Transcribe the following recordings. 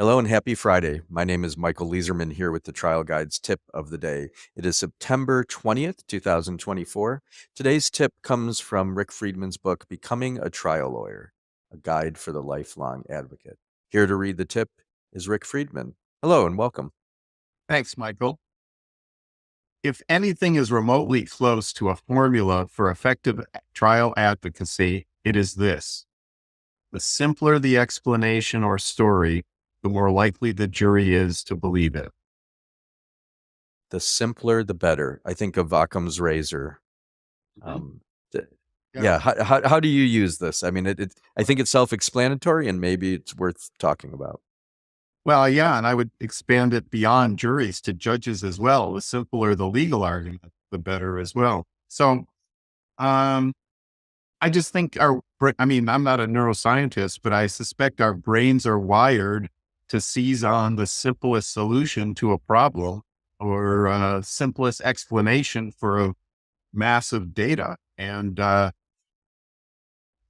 Hello and happy Friday. My name is Michael Leeserman here with the Trial Guide's tip of the day. It is September 20th, 2024. Today's tip comes from Rick Friedman's book, Becoming a Trial Lawyer, a guide for the lifelong advocate. Here to read the tip is Rick Friedman. Hello and welcome. Thanks, Michael. If anything is remotely close to a formula for effective trial advocacy, it is this. The simpler the explanation or story, the more likely the jury is to believe it. The simpler, the better. I think of Occam's razor. Mhm. th- Yeah. yeah, how do you use this? I mean, I think it's self-explanatory and maybe it's worth talking about. Well, yeah, and I would expand it beyond juries to judges as well. The simpler the legal argument, the better as well. So, um, I just think I'm not a neuroscientist, but I suspect our brains are wired to seize on the simplest solution to a problem or simplest explanation for a massive data. And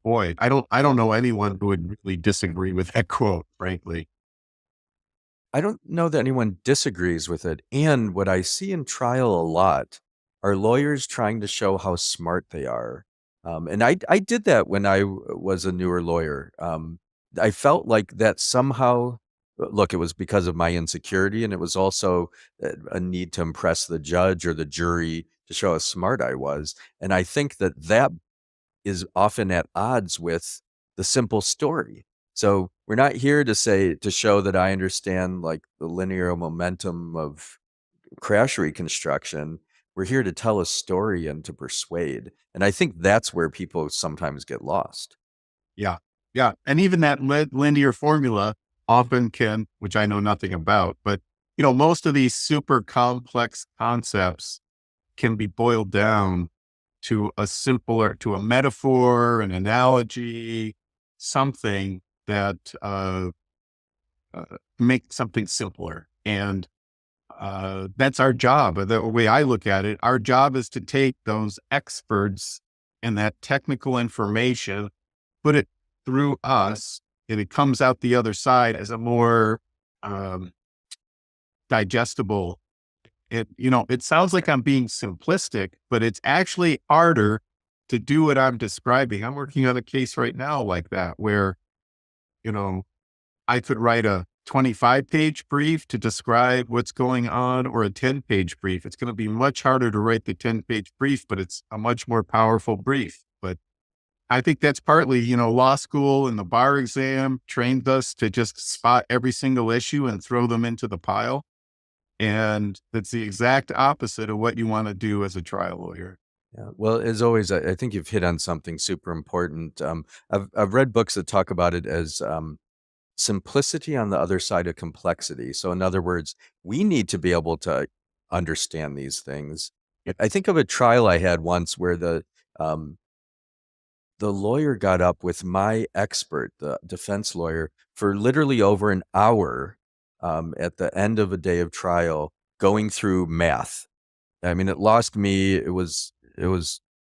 boy, I don't know anyone who would really disagree with that quote, frankly. I don't know that anyone disagrees with it. And what I see in trial a lot are lawyers trying to show how smart they are. And I did that when was a newer lawyer. I felt like that somehow, look, it was because of my insecurity, and it was also a need to impress the judge or the jury to show how smart I was. And I think that that is often at odds with the simple story. So we're not here to show that I understand like the linear momentum of crash reconstruction. We're here to tell a story and to persuade. And I think that's where people sometimes get lost. Yeah. Yeah. And even that linear formula often can, which I know nothing about, but most of these super complex concepts can be boiled down to a metaphor, an analogy, something that make something simpler. And that's our job. The way I look at it, our job is to take those experts and that technical information, put it through us, and it comes out the other side as a more um, digestible. It sounds like I'm being simplistic, but it's actually harder to do what I'm describing. I'm working on a case right now like that, where, you know, I could write a 25-page brief to describe what's going on or a 10-page brief. It's going to be much harder to write the 10-page brief, but it's a much more powerful brief. But I think that's partly, law school and the bar exam trained us to just spot every single issue and throw them into the pile. And that's the exact opposite of what you want to do as a trial lawyer. Yeah. Well, as always, I think you've hit on something super important. I've read books that talk about it as simplicity on the other side of complexity. So in other words, we need to be able to understand these things. I think of a trial I had once where um, the lawyer got up with my expert, the defense lawyer, for literally over an hour at the end of a day of trial, going through math. I mean, it lost me. It was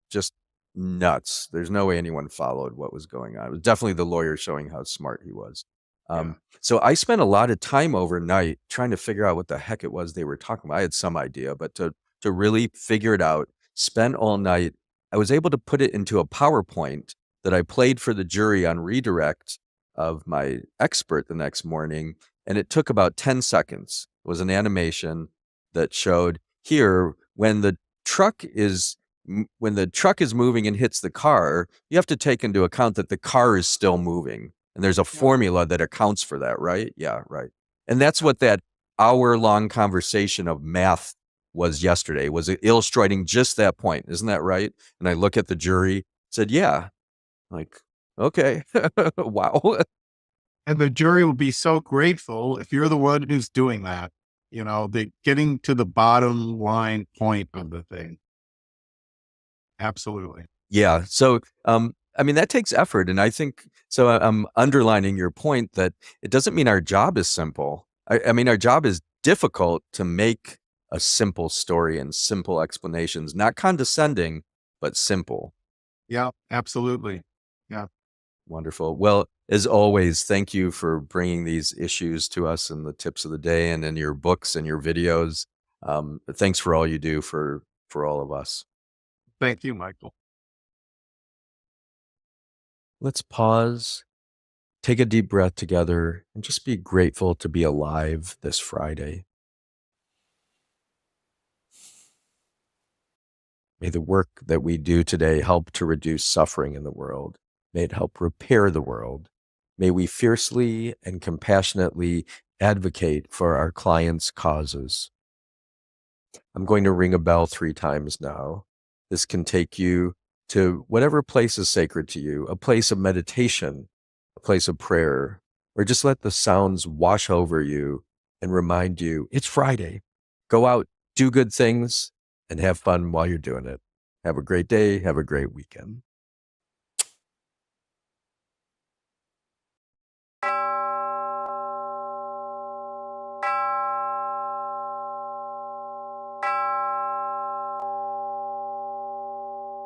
just nuts. There's no way anyone followed what was going on. It was definitely the lawyer showing how smart he was. Yeah. So I spent a lot of time overnight trying to figure out what the heck it was they were talking about. I had some idea, but to really figure it out, spent all night. I was able to put it into a PowerPoint that I played for the jury on redirect of my expert the next morning, and it took about 10 seconds. It was an animation that showed here when the truck is moving and hits the car, you have to take into account that the car is still moving. And there's a Yeah. formula that accounts for that, right? Yeah, right. And that's Yeah. what that hour-long conversation of math was yesterday, was illustrating just that point. Isn't that right? And I look at the jury, said, yeah. Like, okay. Wow. And the jury will be so grateful if you're the one who's doing that, the getting to the bottom line point of the thing. Absolutely. Yeah. So, I mean, that takes effort. And I think, so I'm underlining your point that it doesn't mean our job is simple. I mean, our job is difficult to make a simple story and simple explanations, not condescending, but simple. Yeah, absolutely. Yeah. Wonderful. Well, as always, thank you for bringing these issues to us and the tips of the day and in your books and your videos. Thanks for all you do for all of us. Thank you, Michael. Let's pause, take a deep breath together, and just be grateful to be alive this Friday. May the work that we do today help to reduce suffering in the world. May it help repair the world. May we fiercely and compassionately advocate for our clients' causes. I'm going to ring a bell 3 times now. This can take you to whatever place is sacred to you, a place of meditation, a place of prayer, or just let the sounds wash over you and remind you it's Friday. Go out, do good things, and have fun while you're doing it. Have a great day. Have a great weekend.